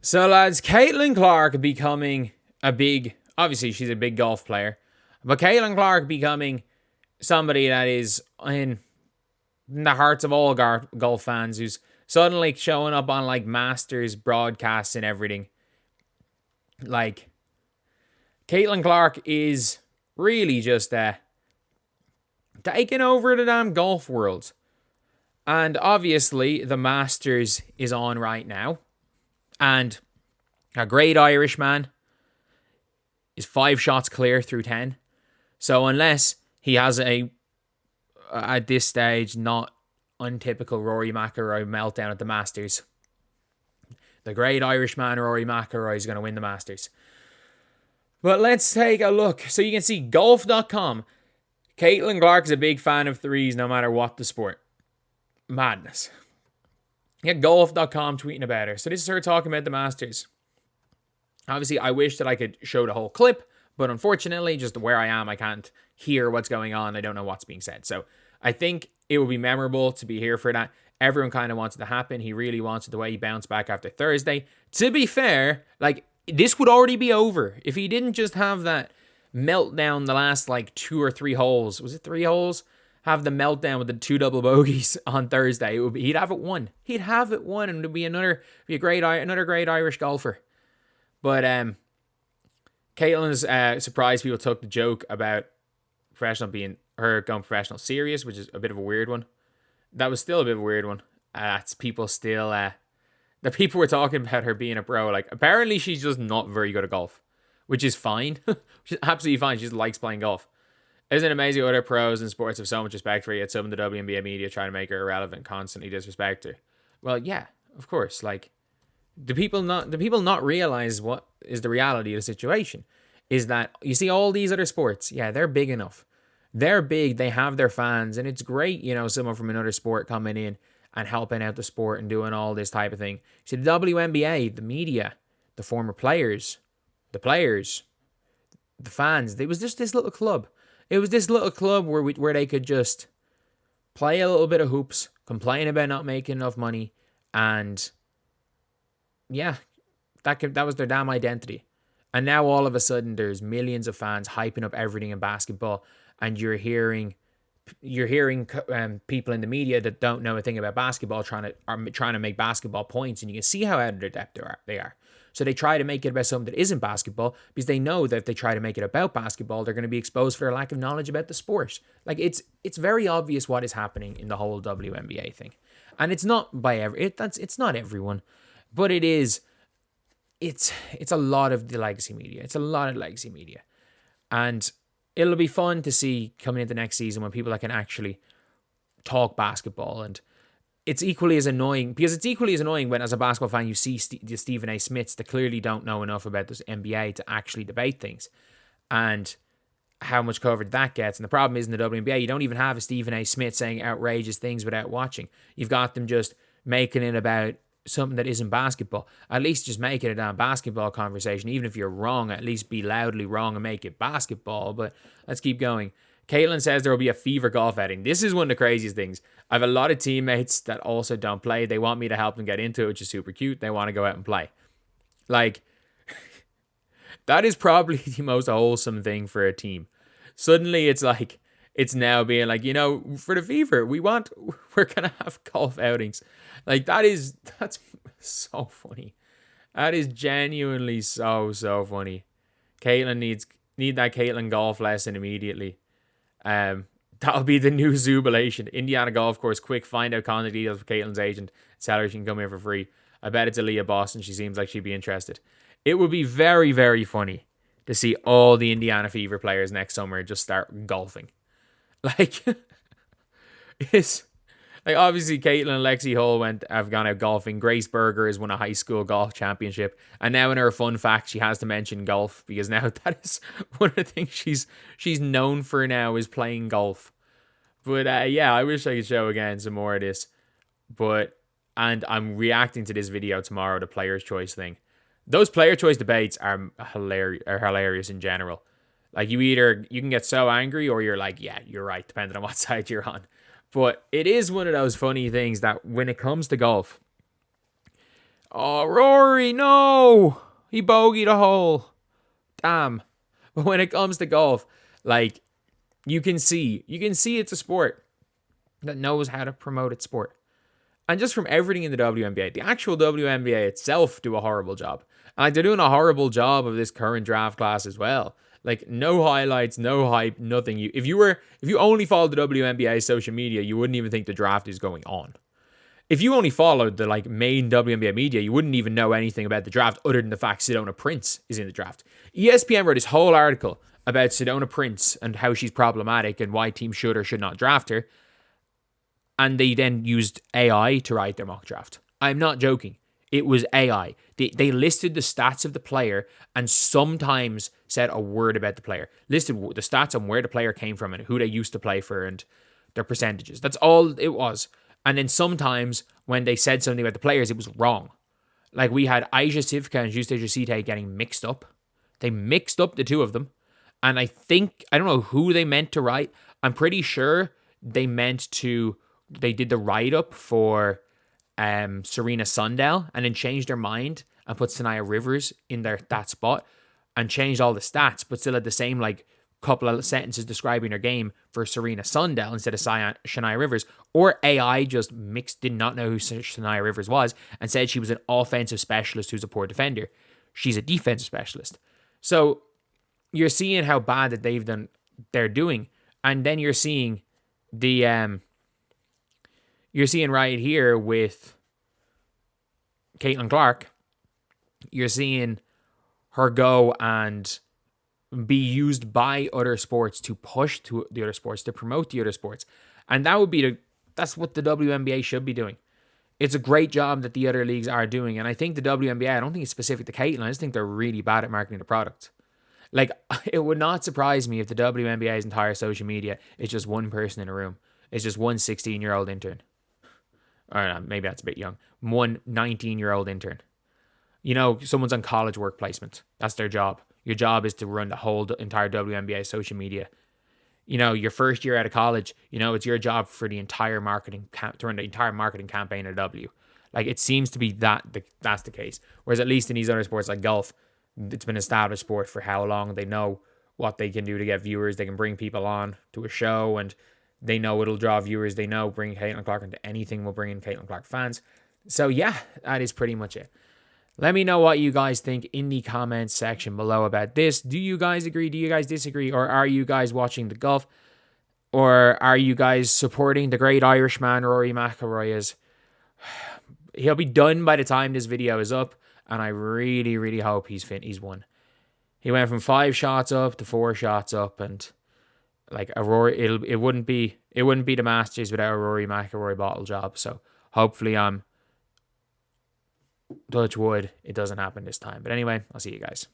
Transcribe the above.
So, lads, Caitlin Clark becoming obviously she's a big golf player, but Caitlin Clark becoming somebody that is in the hearts of all golf fans, who's suddenly showing up on like Masters broadcasts and everything. Like, Caitlin Clark is really just taking over the damn golf world. And obviously, the Masters is on right now. And a great Irishman is 5 shots clear through 10. So unless he has at this stage, not untypical Rory McIlroy meltdown at the Masters, the great Irishman Rory McIlroy is going to win the Masters. But let's take a look. So you can see golf.com. Caitlin Clark is a big fan of threes no matter what the sport. Madness. You got golf.com tweeting about her. So this is her talking about the Masters. Obviously, I wish that I could show the whole clip, but unfortunately, just where I am, I can't hear what's going on. I don't know what's being said. So I think it would be memorable to be here for that. Everyone kind of wants it to happen. He really wants it the way he bounced back after Thursday. To be fair, like, this would already be over if he didn't just have that meltdown the last, like, 2 or 3 holes. Was it 3 holes? Have the meltdown with the 2 double bogeys on Thursday. He'd have it won. He'd have it won, and it'd be another great Irish golfer. But Caitlin's surprised people took the joke about going professional serious, which is a bit of a weird one. That was still a bit of a weird one. It's people still the people were talking about her being a pro. Like, apparently she's just not very good at golf, which is fine. Which is absolutely fine. She just likes playing golf. Isn't it amazing other pros in sports have so much respect for her, yet some of the WNBA media try to make her irrelevant, constantly disrespect her? Well, yeah, of course. Like, do people not realize what is the reality of the situation? Is that you see all these other sports, yeah, they're big enough. They're big, they have their fans, and it's great, someone from another sport coming in and helping out the sport and doing all this type of thing. See, the WNBA, the media, the former players, the fans, it was just this little club. It was this little club where they could just play a little bit of hoops, complain about not making enough money, and yeah, that was their damn identity. And now all of a sudden there's millions of fans hyping up everything in basketball, and you're hearing people in the media that don't know a thing about basketball trying to make basketball points, and you can see how out of their depth they are. So they try to make it about something that isn't basketball because they know that if they try to make it about basketball, they're going to be exposed for their lack of knowledge about the sport. Like, it's very obvious what is happening in the whole WNBA thing, and it's not it's not everyone, but it is. It's a lot of the legacy media. It's a lot of legacy media, and it'll be fun to see coming into next season when people that can actually talk basketball. And it's equally as annoying when, as a basketball fan, you see the Stephen A. Smiths that clearly don't know enough about this NBA to actually debate things, and how much coverage that gets. And the problem is in the WNBA, you don't even have a Stephen A. Smith saying outrageous things without watching. You've got them just making it about something that isn't basketball. At least just make it a damn basketball conversation. Even if you're wrong, at least be loudly wrong and make it basketball. But let's keep going. Caitlin says there will be a fever golf outing. This is one of the craziest things. I have a lot of teammates that also don't play. They want me to help them get into it, which is super cute. They want to go out and play. Like, that is probably the most wholesome thing for a team. Suddenly it's like, it's now being like, for the fever, we're going to have golf outings. Like, that's so funny. That is genuinely so funny. Caitlin need that Caitlin golf lesson immediately. That'll be the new Zubilation. Indiana Golf Course, quick, find out contact details for Caitlin's agent. Tell her she can come here for free. I bet it's Aaliyah Boston. She seems like she'd be interested. It would be very, very funny to see all the Indiana Fever players next summer just start golfing. Like, it's like, obviously Caitlin and Lexi Hull have gone out golfing. Grace Berger has won a high school golf championship, and now in her fun fact, she has to mention golf because now that is one of the things she's known for now is playing golf. But yeah, I wish I could show again some more of this. And I'm reacting to this video tomorrow, the Player's Choice thing. Those Player Choice debates are hilarious in general. Like, you can get so angry or you're like, yeah, you're right, depending on what side you're on. But it is one of those funny things that when it comes to golf, Oh, Rory, no! He bogeyed a hole. Damn. But when it comes to golf, like, you can see it's a sport that knows how to promote its sport. And just from everything in the WNBA, the actual WNBA itself do a horrible job. And like, they're doing a horrible job of this current draft class as well. Like, no highlights, no hype, nothing. If you only followed the WNBA social media, you wouldn't even think the draft is going on. If you only followed the like main WNBA media, you wouldn't even know anything about the draft other than the fact Sedona Prince is in the draft. ESPN wrote this whole article about Sedona Prince and how she's problematic and why teams should or should not draft her. And they then used AI to write their mock draft. I'm not joking. It was AI. They listed the stats of the player and sometimes said a word about the player. Listed the stats on where the player came from and who they used to play for and their percentages. That's all it was. And then sometimes when they said something about the players, it was wrong. Like we had Aisha Sivka and Juste Jusite getting mixed up. They mixed up the two of them. And I don't know who they meant to write. I'm pretty sure they did the write-up for Serena Sundell and then changed their mind and put Sanaya Rivers in that spot and changed all the stats, but still had the same like couple of sentences describing her game for Serena Sundell instead of Shania Rivers. Or AI just did not know who Shania Rivers was and said she was an offensive specialist who's a poor defender. She's a defensive specialist. So you're seeing how bad that they're doing. And then you're seeing you're seeing right here with Caitlin Clark, you're seeing her go and be used by other sports to push to the other sports, to promote the other sports. And that's what the WNBA should be doing. It's a great job that the other leagues are doing. And I think the WNBA, I don't think it's specific to Caitlin. I just think they're really bad at marketing the product. Like, it would not surprise me if the WNBA's entire social media is just one person in a room. It's just one 16-year-old intern. Or maybe that's a bit young. One 19-year-old intern. You know, someone's on college work placement. That's their job. Your job is to run the whole entire WNBA social media. You know, your first year out of college, you know, it's your job for the entire to run the entire marketing campaign at W. Like, it seems to be that's the case. Whereas at least in these other sports like golf, it's been an established sport for how long. They know what they can do to get viewers. They can bring people on to a show and they know it'll draw viewers. They know bringing Caitlin Clark into anything will bring in Caitlin Clark fans. So yeah, that is pretty much it. Let me know what you guys think in the comments section below about this. Do you guys agree? Do you guys disagree? Or are you guys watching the golf? Or are you guys supporting the great Irishman Rory McIlroy? He'll be done by the time this video is up. And I really, really hope he's won. He went from 5 shots up to 4 shots up. And like a Rory, it wouldn't be the Masters without a Rory McIlroy bottle job. So hopefully touch wood, it doesn't happen this time. But anyway, I'll see you guys.